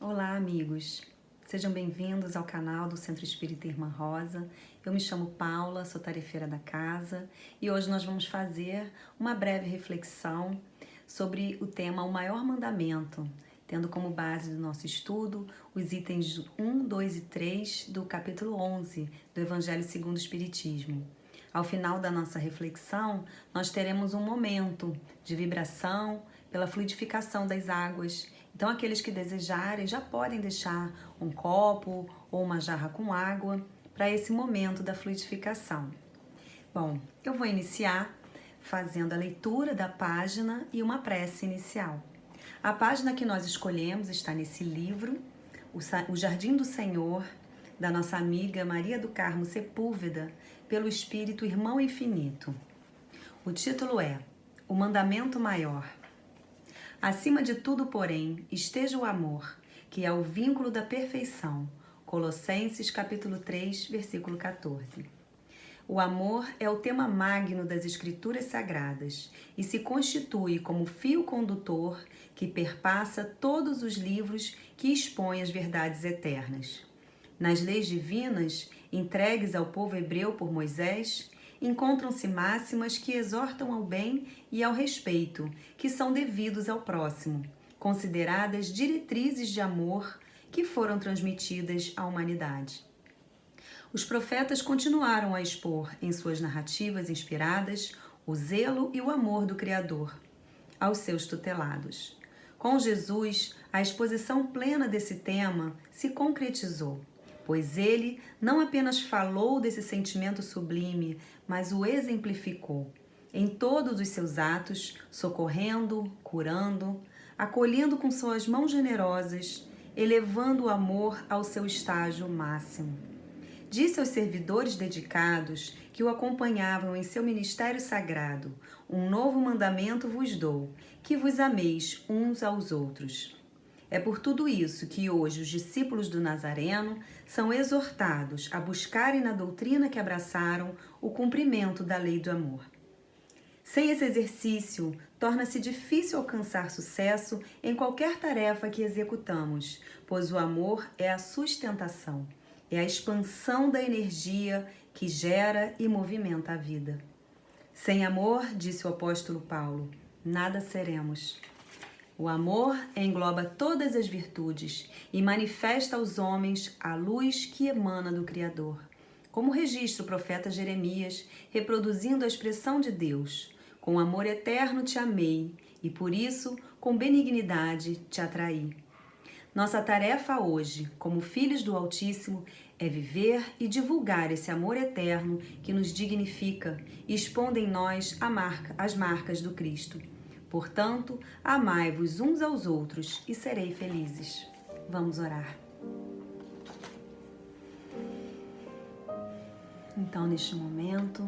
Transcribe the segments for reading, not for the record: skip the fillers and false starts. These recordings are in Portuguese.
Olá, amigos! Sejam bem-vindos ao canal do Centro Espírita Irmã Rosa. Eu me chamo Paula, sou tarefeira da casa e hoje nós vamos fazer uma breve reflexão sobre o tema O Maior Mandamento, tendo como base do nosso estudo os itens 1, 2 e 3 do capítulo 11 do Evangelho segundo o Espiritismo. Ao final da nossa reflexão, nós teremos um momento de vibração pela fluidificação das águas. Então, aqueles que desejarem já podem deixar um copo ou uma jarra com água para esse momento da fluidificação. Bom, eu vou iniciar fazendo a leitura da página e uma prece inicial. A página que nós escolhemos está nesse livro, O Jardim do Senhor, da nossa amiga Maria do Carmo Sepúlveda, pelo Espírito Irmão Infinito. O título é O Mandamento Maior. Acima de tudo, porém, esteja o amor, que é o vínculo da perfeição. Colossenses capítulo 3, versículo 14. O amor é o tema magno das Escrituras Sagradas e se constitui como fio condutor que perpassa todos os livros que expõem as verdades eternas. Nas leis divinas, entregues ao povo hebreu por Moisés, encontram-se máximas que exortam ao bem e ao respeito, que são devidos ao próximo, consideradas diretrizes de amor que foram transmitidas à humanidade. Os profetas continuaram a expor em suas narrativas inspiradas o zelo e o amor do Criador aos seus tutelados. Com Jesus, a exposição plena desse tema se concretizou, pois ele não apenas falou desse sentimento sublime, mas o exemplificou em todos os seus atos, socorrendo, curando, acolhendo com suas mãos generosas, elevando o amor ao seu estágio máximo. Disse aos servidores dedicados que o acompanhavam em seu ministério sagrado: um novo mandamento vos dou, que vos ameis uns aos outros. É por tudo isso que hoje os discípulos do Nazareno são exortados a buscarem na doutrina que abraçaram o cumprimento da lei do amor. Sem esse exercício, torna-se difícil alcançar sucesso em qualquer tarefa que executamos, pois o amor é a sustentação, é a expansão da energia que gera e movimenta a vida. Sem amor, disse o apóstolo Paulo, nada seremos. O amor engloba todas as virtudes e manifesta aos homens a luz que emana do Criador. Como registra o profeta Jeremias, reproduzindo a expressão de Deus: com amor eterno te amei e por isso, com benignidade, te atraí. Nossa tarefa hoje, como filhos do Altíssimo, é viver e divulgar esse amor eterno que nos dignifica e expondo em nós as marcas do Cristo. Portanto, amai-vos uns aos outros e serei felizes. Vamos orar. Então, neste momento,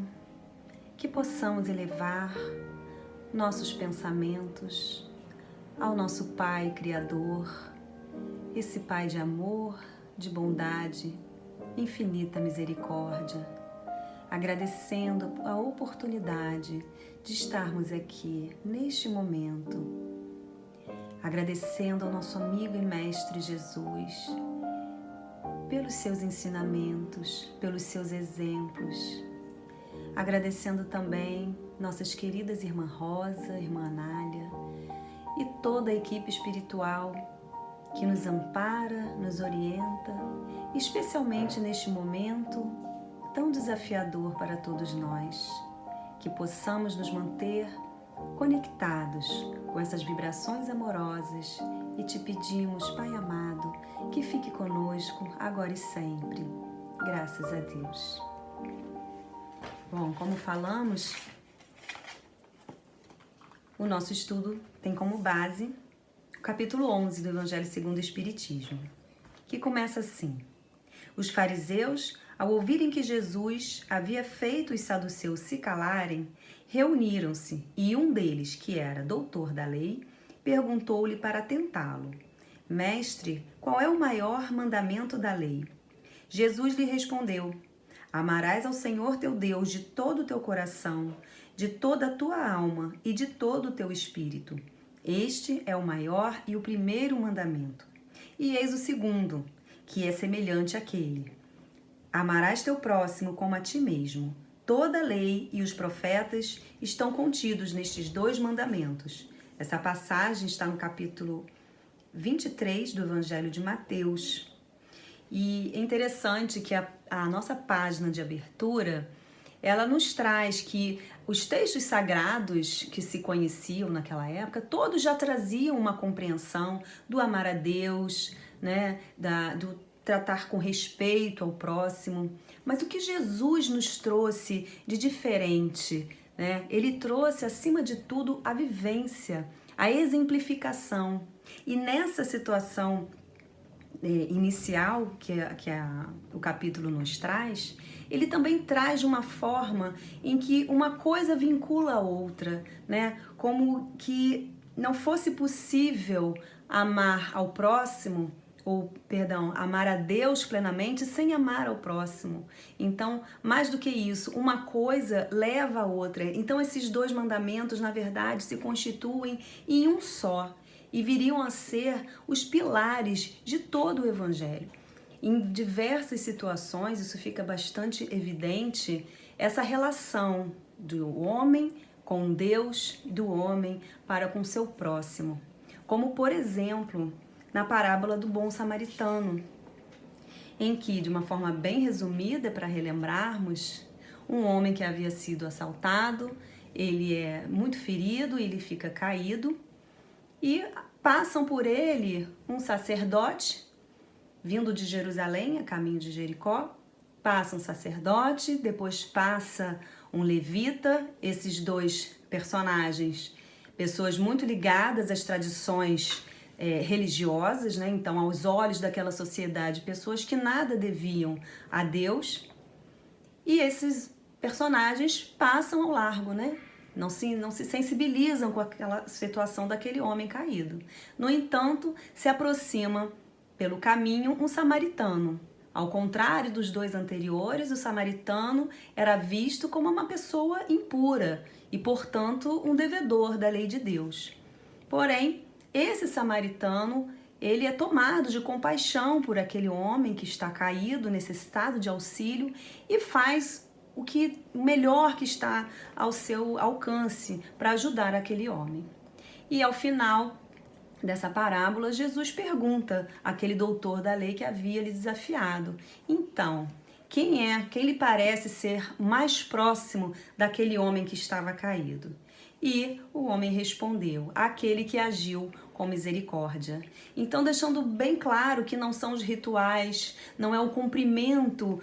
que possamos elevar nossos pensamentos ao nosso Pai Criador, esse Pai de amor, de bondade, infinita misericórdia, agradecendo a oportunidade de estarmos aqui neste momento, agradecendo ao nosso amigo e mestre Jesus pelos seus ensinamentos, pelos seus exemplos, agradecendo também nossas queridas Irmã Rosa, Irmã Anália e toda a equipe espiritual que nos ampara, nos orienta, especialmente neste momento tão desafiador para todos nós, que possamos nos manter conectados com essas vibrações amorosas e te pedimos, Pai amado, que fique conosco agora e sempre. Graças a Deus. Bom, como falamos, o nosso estudo tem como base o capítulo 11 do Evangelho segundo o Espiritismo, que começa assim: os fariseus, ao ouvirem que Jesus havia feito os saduceus se calarem, reuniram-se e um deles, que era doutor da lei, perguntou-lhe para tentá-lo: Mestre, qual é o maior mandamento da lei? Jesus lhe respondeu: Amarás ao Senhor teu Deus de todo o teu coração, de toda a tua alma e de todo o teu espírito. Este é o maior e o primeiro mandamento. E eis o segundo, que é semelhante àquele: amarás teu próximo como a ti mesmo. Toda a lei e os profetas estão contidos nestes dois mandamentos. Essa passagem está no capítulo 23 do Evangelho de Mateus. E é interessante que a nossa página de abertura, ela nos traz que os textos sagrados que se conheciam naquela época, todos já traziam uma compreensão do amar a Deus, né, do tratar com respeito ao próximo. Mas o que Jesus nos trouxe de diferente, né? Ele trouxe, acima de tudo, a vivência, a exemplificação. E nessa situação inicial que o capítulo nos traz, ele também traz de uma forma em que uma coisa vincula a outra, né? Como que não fosse possível amar ao próximo, amar a Deus plenamente sem amar ao próximo. Então, mais do que isso, uma coisa leva a outra. Então, esses dois mandamentos, na verdade, se constituem em um só e viriam a ser os pilares de todo o Evangelho. Em diversas situações, isso fica bastante evidente, essa relação do homem com Deus e do homem para com seu próximo. Como, por exemplo, na parábola do bom samaritano, em que, de uma forma bem resumida, para relembrarmos, um homem que havia sido assaltado, ele é muito ferido, ele fica caído, e passam por ele um sacerdote, vindo de Jerusalém, a caminho de Jericó, passa um sacerdote, depois passa um levita, esses dois personagens, pessoas muito ligadas às tradições religiosas, né? Então, aos olhos daquela sociedade, pessoas que nada deviam a Deus, e esses personagens passam ao largo, né? Não se sensibilizam com aquela situação daquele homem caído. No entanto, se aproxima pelo caminho um samaritano. Ao contrário dos dois anteriores, o samaritano era visto como uma pessoa impura e, portanto, um devedor da lei de Deus. Porém, esse samaritano, ele é tomado de compaixão por aquele homem que está caído, necessitado de auxílio, e faz o melhor que está ao seu alcance para ajudar aquele homem. E ao final dessa parábola, Jesus pergunta àquele doutor da lei que havia lhe desafiado: então, quem lhe parece ser mais próximo daquele homem que estava caído? E o homem respondeu: aquele que agiu com misericórdia. Então, deixando bem claro que não são os rituais, não é o cumprimento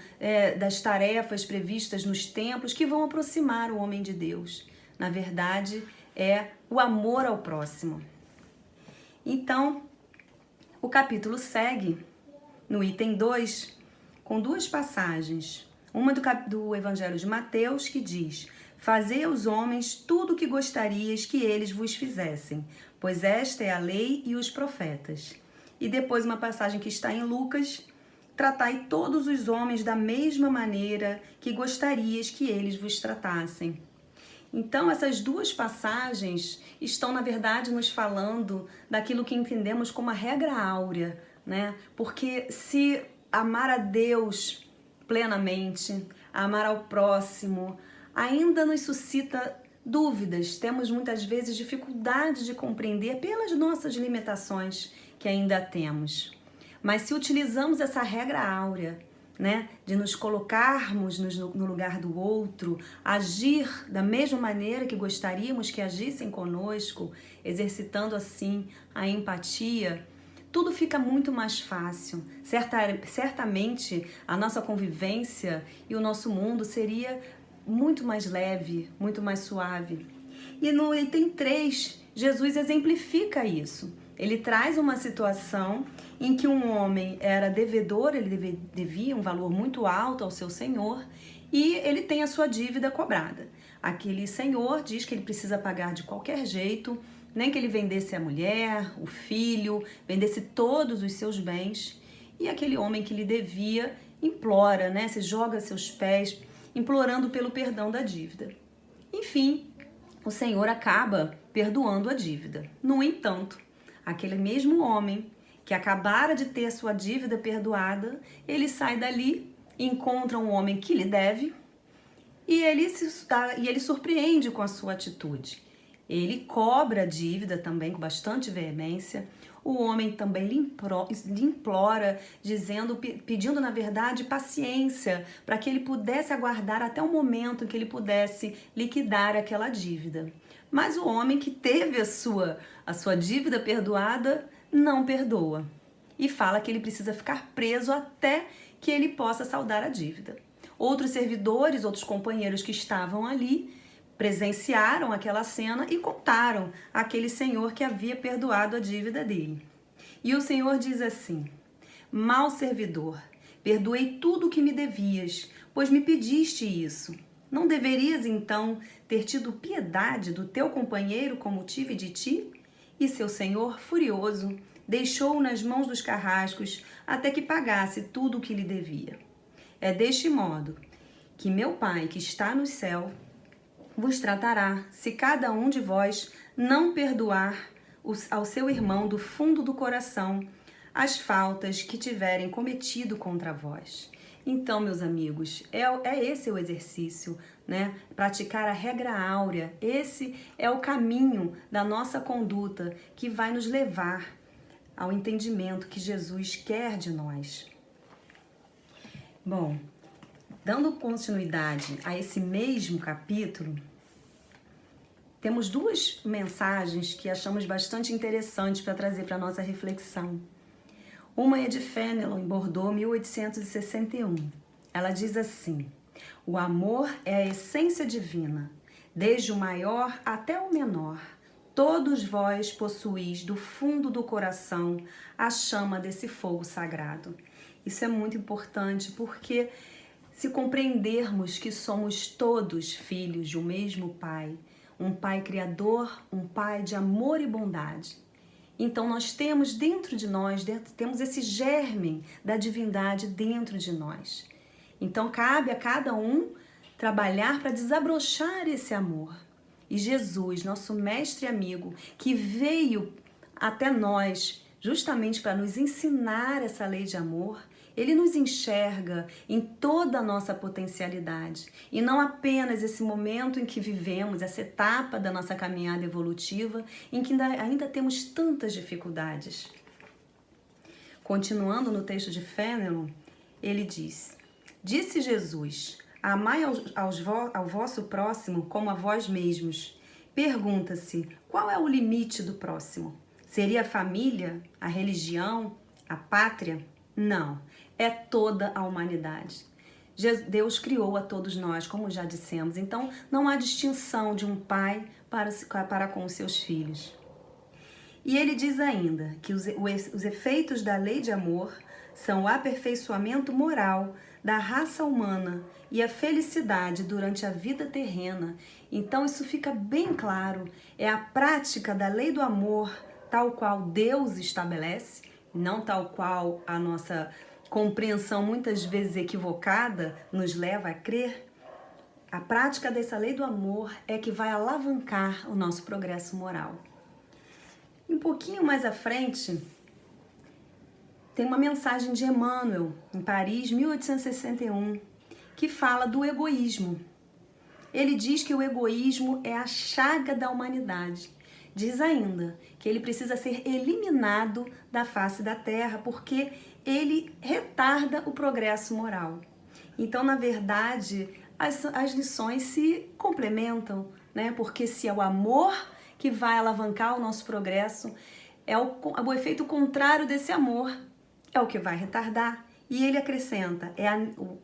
das tarefas previstas nos templos que vão aproximar o homem de Deus. Na verdade, é o amor ao próximo. Então, o capítulo segue no item 2 com duas passagens. Uma do Evangelho de Mateus, que diz: fazei aos homens tudo o que gostarias que eles vos fizessem, pois esta é a lei e os profetas. E depois uma passagem que está em Lucas: tratai todos os homens da mesma maneira que gostarias que eles vos tratassem. Então, essas duas passagens estão, na verdade, nos falando daquilo que entendemos como a regra áurea, né? Porque se amar a Deus plenamente, amar ao próximo, ainda nos suscita dúvidas, temos muitas vezes dificuldade de compreender pelas nossas limitações que ainda temos. Mas se utilizamos essa regra áurea, né, de nos colocarmos no lugar do outro, agir da mesma maneira que gostaríamos que agissem conosco, exercitando assim a empatia, tudo fica muito mais fácil. Certamente a nossa convivência e o nosso mundo seria muito mais leve, muito mais suave. E no item 3, Jesus exemplifica isso. Ele traz uma situação em que um homem era devedor, ele devia um valor muito alto ao seu senhor e ele tem a sua dívida cobrada. Aquele senhor diz que ele precisa pagar de qualquer jeito, nem que ele vendesse a mulher, o filho, vendesse todos os seus bens. E aquele homem que lhe devia implora, né, se joga a seus pés, implorando pelo perdão da dívida. Enfim, o Senhor acaba perdoando a dívida. No entanto, aquele mesmo homem, que acabara de ter sua dívida perdoada, ele sai dali, encontra um homem que lhe deve e ele surpreende com a sua atitude. Ele cobra a dívida também com bastante veemência. O homem também lhe implora, pedindo na verdade paciência para que ele pudesse aguardar até o momento em que ele pudesse liquidar aquela dívida. Mas o homem que teve a sua dívida perdoada não perdoa e fala que ele precisa ficar preso até que ele possa saldar a dívida. Outros servidores, outros companheiros que estavam ali presenciaram aquela cena e contaram àquele senhor que havia perdoado a dívida dele. E o Senhor diz assim: mau servidor, perdoei tudo o que me devias, pois me pediste isso. Não deverias então ter tido piedade do teu companheiro como tive de ti? E seu senhor, furioso, deixou-o nas mãos dos carrascos até que pagasse tudo o que lhe devia. É deste modo que meu Pai, que está no céu, vos tratará, se cada um de vós não perdoar ao seu irmão do fundo do coração as faltas que tiverem cometido contra vós. Então, meus amigos, é esse o exercício, né? Praticar a regra áurea. Esse é o caminho da nossa conduta que vai nos levar ao entendimento que Jesus quer de nós. Bom, dando continuidade a esse mesmo capítulo, temos duas mensagens que achamos bastante interessantes para trazer para a nossa reflexão. Uma é de Fénelon, em Bordeaux, 1861. Ela diz assim: o amor é a essência divina, desde o maior até o menor. Todos vós possuís do fundo do coração a chama desse fogo sagrado. Isso é muito importante porque se compreendermos que somos todos filhos de um mesmo Pai, um Pai criador, um Pai de amor e bondade, então nós temos dentro de nós, temos esse germe da divindade dentro de nós. Então cabe a cada um trabalhar para desabrochar esse amor. E Jesus, nosso mestre e amigo, que veio até nós justamente para nos ensinar essa lei de amor, ele nos enxerga em toda a nossa potencialidade e não apenas esse momento em que vivemos, essa etapa da nossa caminhada evolutiva em que ainda temos tantas dificuldades. Continuando no texto de Fénelon, ele diz: disse Jesus: amai ao vosso próximo como a vós mesmos. Pergunta-se, qual é o limite do próximo? Seria a família, a religião, a pátria? Não, é toda a humanidade. Deus criou a todos nós, como já dissemos, então não há distinção de um pai para com os seus filhos. E ele diz ainda que os efeitos da lei de amor são o aperfeiçoamento moral da raça humana e a felicidade durante a vida terrena. Então isso fica bem claro, é a prática da lei do amor tal qual Deus estabelece, não tal qual a nossa compreensão muitas vezes equivocada nos leva a crer. A prática dessa lei do amor é que vai alavancar o nosso progresso moral. Um pouquinho mais à frente, tem uma mensagem de Emmanuel, em Paris, 1861, que fala do egoísmo. Ele diz que o egoísmo é a chaga da humanidade. Diz ainda que ele precisa ser eliminado da face da terra porque ele retarda o progresso moral. Então, na verdade, as lições se complementam, né? Porque se é o amor que vai alavancar o nosso progresso, é o efeito contrário desse amor, é o que vai retardar. E ele acrescenta,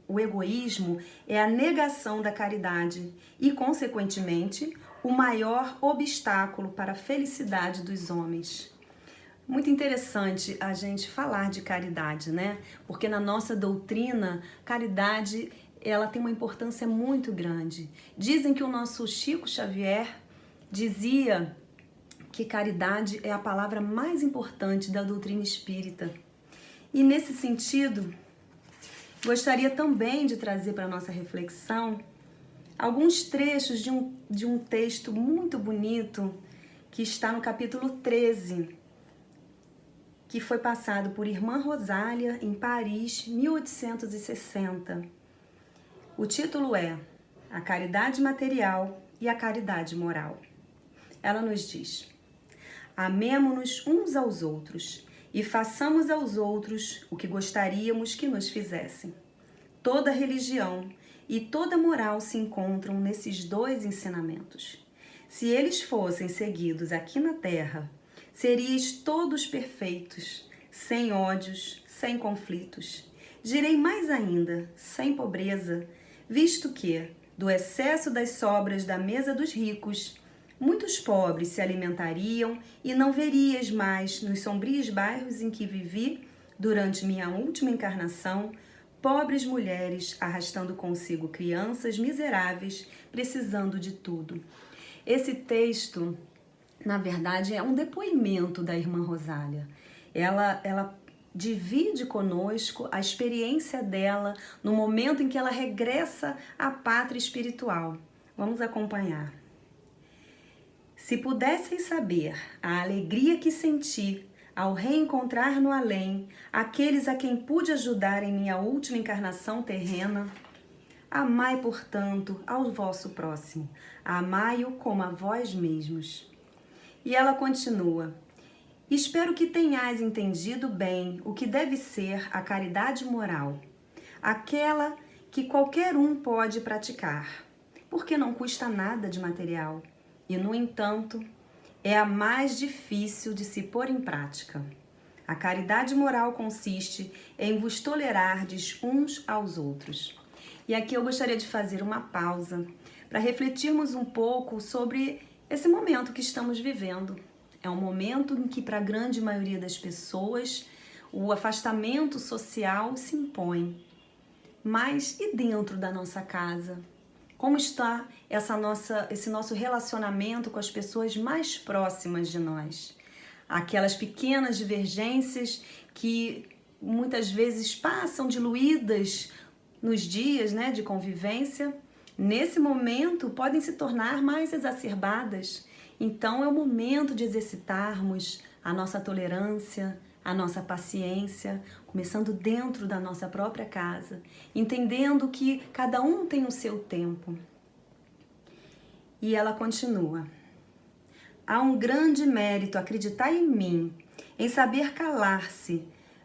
o egoísmo é a negação da caridade e, consequentemente, o maior obstáculo para a felicidade dos homens. Muito interessante a gente falar de caridade, né? Porque na nossa doutrina, caridade, ela tem uma importância muito grande. Dizem que o nosso Chico Xavier dizia que caridade é a palavra mais importante da doutrina espírita. E nesse sentido, gostaria também de trazer para a nossa reflexão alguns trechos de um texto muito bonito que está no capítulo 13 que foi passado por Irmã Rosália em Paris, 1860. O título é A Caridade Material e a Caridade Moral. Ela nos diz: amemo-nos uns aos outros e façamos aos outros o que gostaríamos que nos fizessem. Toda religião e toda moral se encontram nesses dois ensinamentos. Se eles fossem seguidos aqui na Terra, seríeis todos perfeitos, sem ódios, sem conflitos. Direi mais ainda, sem pobreza, visto que, do excesso das sobras da mesa dos ricos, muitos pobres se alimentariam e não verias mais nos sombrios bairros em que vivi durante minha última encarnação, pobres mulheres arrastando consigo crianças miseráveis, precisando de tudo. Esse texto, na verdade, é um depoimento da Irmã Rosália. Ela divide conosco a experiência dela no momento em que ela regressa à pátria espiritual. Vamos acompanhar. Se pudessem saber a alegria que senti ao reencontrar no além aqueles a quem pude ajudar em minha última encarnação terrena, amai, portanto, ao vosso próximo, amai-o como a vós mesmos. E ela continua: espero que tenhais entendido bem o que deve ser a caridade moral, aquela que qualquer um pode praticar, porque não custa nada de material e, no entanto, é a mais difícil de se pôr em prática. A caridade moral consiste em vos tolerardes uns aos outros. E aqui eu gostaria de fazer uma pausa para refletirmos um pouco sobre esse momento que estamos vivendo. É um momento em que, para a grande maioria das pessoas, o afastamento social se impõe. Mas e dentro da nossa casa? Como está esse nosso relacionamento com as pessoas mais próximas de nós? Aquelas pequenas divergências que muitas vezes passam diluídas nos dias, de convivência, nesse momento podem se tornar mais exacerbadas. Então é o momento de exercitarmos a nossa tolerância, a nossa paciência, começando dentro da nossa própria casa, entendendo que cada um tem o seu tempo. E ela continua: há um grande mérito, acreditai em mim, em saber calar-se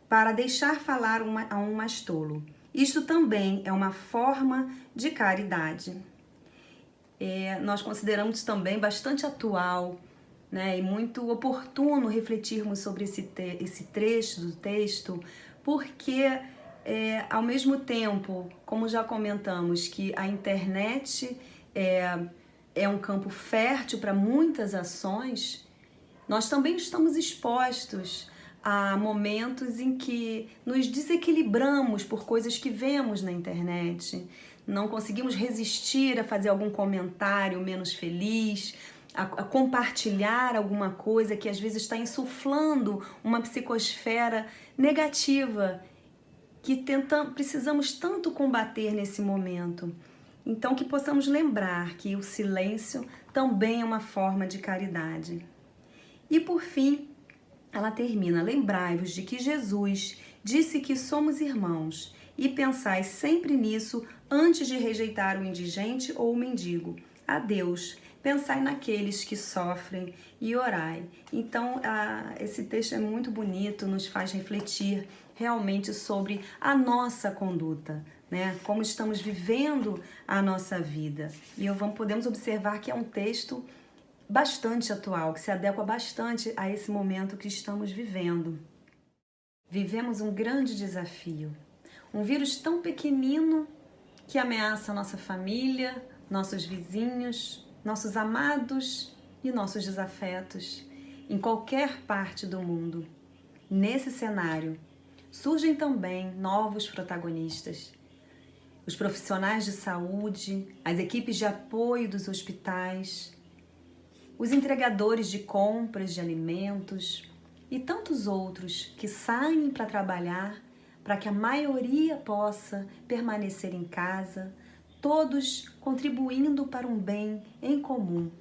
para deixar falar a um mais tolo. Isto também é uma forma de caridade. Nós consideramos também bastante atual, e muito oportuno refletirmos sobre esse trecho do texto, porque ao mesmo tempo, como já comentamos, que a internet é um campo fértil para muitas ações, nós também estamos expostos a momentos em que nos desequilibramos por coisas que vemos na internet, não conseguimos resistir a fazer algum comentário menos feliz, a compartilhar alguma coisa que às vezes está insuflando uma psicosfera negativa que precisamos tanto combater nesse momento. Então, que possamos lembrar que o silêncio também é uma forma de caridade. E por fim, ela termina: lembrai-vos de que Jesus disse que somos irmãos e pensai sempre nisso antes de rejeitar o indigente ou o mendigo. Adeus. Pensai naqueles que sofrem e orai. Então, esse texto é muito bonito, nos faz refletir realmente sobre a nossa conduta, como estamos vivendo a nossa vida. E podemos observar que é um texto bastante atual, que se adequa bastante a esse momento que estamos vivendo. Vivemos um grande desafio, um vírus tão pequenino que ameaça a nossa família, nossos vizinhos, nossos amados e nossos desafetos, em qualquer parte do mundo. Nesse cenário, surgem também novos protagonistas. Os profissionais de saúde, as equipes de apoio dos hospitais, os entregadores de compras de alimentos e tantos outros que saem para trabalhar para que a maioria possa permanecer em casa, todos contribuindo para um bem em comum.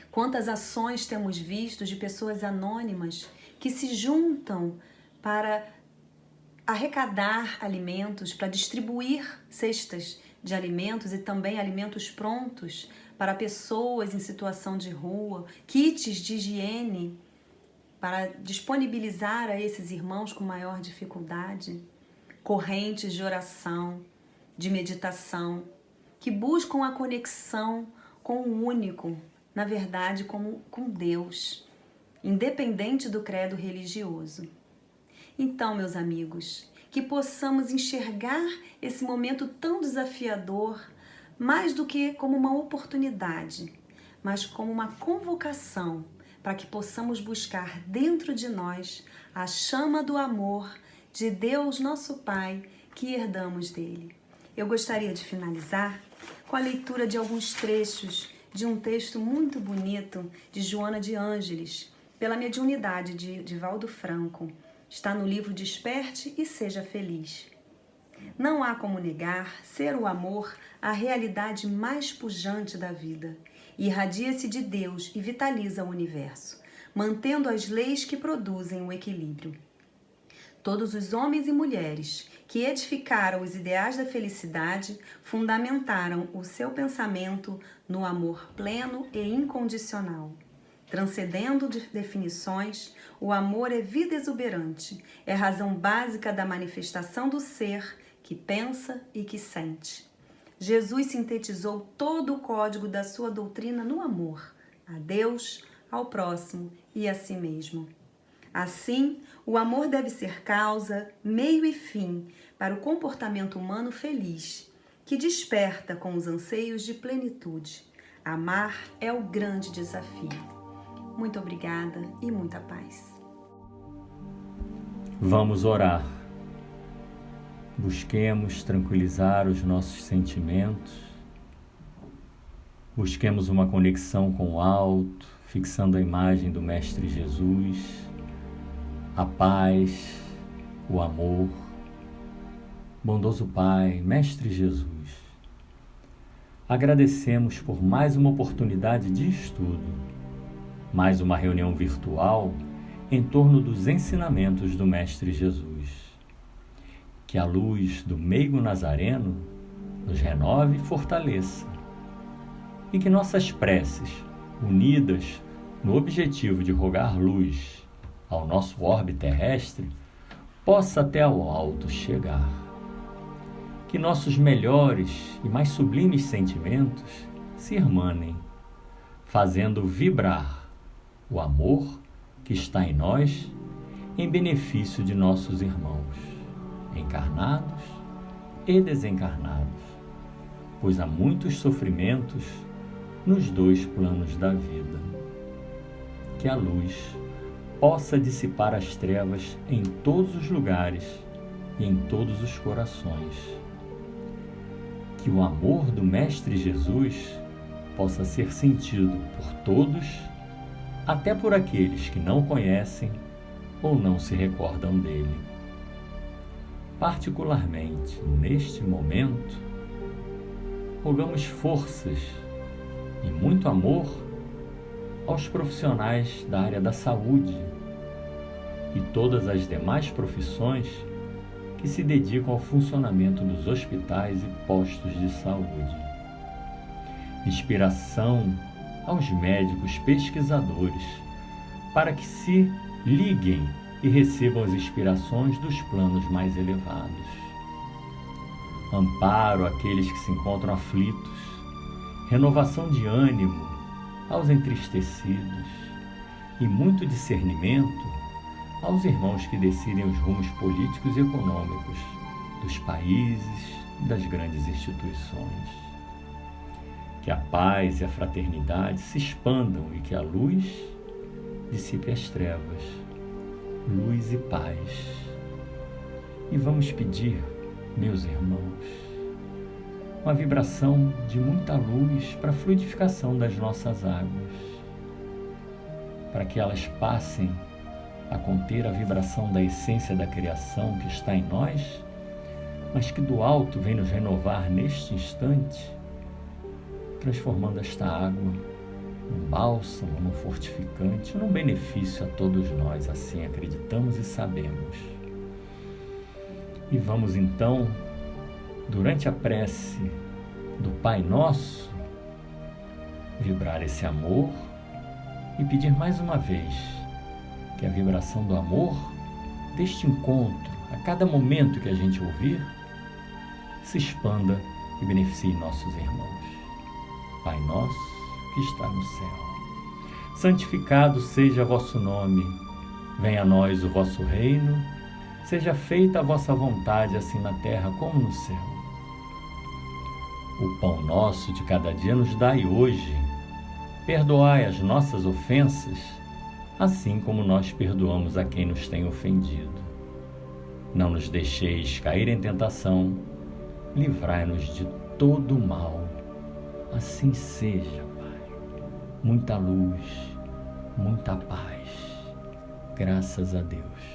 Quantas ações temos visto de pessoas anônimas que se juntam para arrecadar alimentos, para distribuir cestas de alimentos e também alimentos prontos para pessoas em situação de rua, kits de higiene para disponibilizar a esses irmãos com maior dificuldade, correntes de oração, de meditação, que buscam a conexão com o único, na verdade, com Deus, independente do credo religioso. Então, meus amigos, que possamos enxergar esse momento tão desafiador, mais do que como uma oportunidade, mas como uma convocação para que possamos buscar dentro de nós a chama do amor de Deus, nosso Pai, que herdamos dele. Eu gostaria de finalizar com a leitura de alguns trechos de um texto muito bonito de Joana de Ângeles, pela mediunidade de Divaldo Franco. Está no livro Desperte e Seja Feliz. Não há como negar ser o amor a realidade mais pujante da vida. Irradia-se de Deus e vitaliza o universo, mantendo as leis que produzem o equilíbrio. Todos os homens e mulheres que edificaram os ideais da felicidade fundamentaram o seu pensamento no amor pleno e incondicional. Transcendendo definições, o amor é vida exuberante, é razão básica da manifestação do ser que pensa e que sente. Jesus sintetizou todo o código da sua doutrina no amor, a Deus, ao próximo e a si mesmo. Assim, o amor deve ser causa, meio e fim para o comportamento humano feliz, que desperta com os anseios de plenitude. Amar é o grande desafio. Muito obrigada e muita paz. Vamos orar. Busquemos tranquilizar os nossos sentimentos. Busquemos uma conexão com o alto, fixando a imagem do Mestre Jesus, a paz, o amor. Bondoso Pai, Mestre Jesus, agradecemos por mais uma oportunidade de estudo, mais uma reunião virtual em torno dos ensinamentos do Mestre Jesus. Que a luz do meigo nazareno nos renove e fortaleça, e que nossas preces, unidas no objetivo de rogar luz ao nosso orbe terrestre, possa até ao alto chegar. Que nossos melhores e mais sublimes sentimentos se irmanem, fazendo vibrar o amor que está em nós em benefício de nossos irmãos, encarnados e desencarnados, pois há muitos sofrimentos nos dois planos da vida. Que a luz possa dissipar as trevas em todos os lugares e em todos os corações. Que o amor do Mestre Jesus possa ser sentido por todos, até por aqueles que não conhecem ou não se recordam dele. Particularmente neste momento, rogamos forças e muito amor aos profissionais da área da saúde e todas as demais profissões que se dedicam ao funcionamento dos hospitais e postos de saúde. Inspiração aos médicos pesquisadores para que se liguem e recebam as inspirações dos planos mais elevados. Amparo àqueles que se encontram aflitos, renovação de ânimo aos entristecidos e muito discernimento aos irmãos que decidem os rumos políticos e econômicos dos países e das grandes instituições. Que a paz e a fraternidade se expandam e que a luz dissipe as trevas. Luz e paz. E vamos pedir, meus irmãos, uma vibração de muita luz para a fluidificação das nossas águas, para que elas passem a conter a vibração da essência da criação que está em nós, mas que do alto vem nos renovar neste instante, transformando esta água num bálsamo, num fortificante, num benefício a todos nós, assim acreditamos e sabemos. E vamos então, durante a prece do Pai Nosso, vibrar esse amor e pedir mais uma vez que a vibração do amor deste encontro, a cada momento que a gente ouvir, se expanda e beneficie nossos irmãos. Pai nosso que está no céu, santificado seja vosso nome, venha a nós o vosso reino, seja feita a vossa vontade, assim na terra como no céu. O pão nosso de cada dia nos dai hoje, perdoai as nossas ofensas, assim como nós perdoamos a quem nos tem ofendido. Não nos deixeis cair em tentação, livrai-nos de todo o mal. Assim seja, Pai. Muita luz, muita paz. Graças a Deus.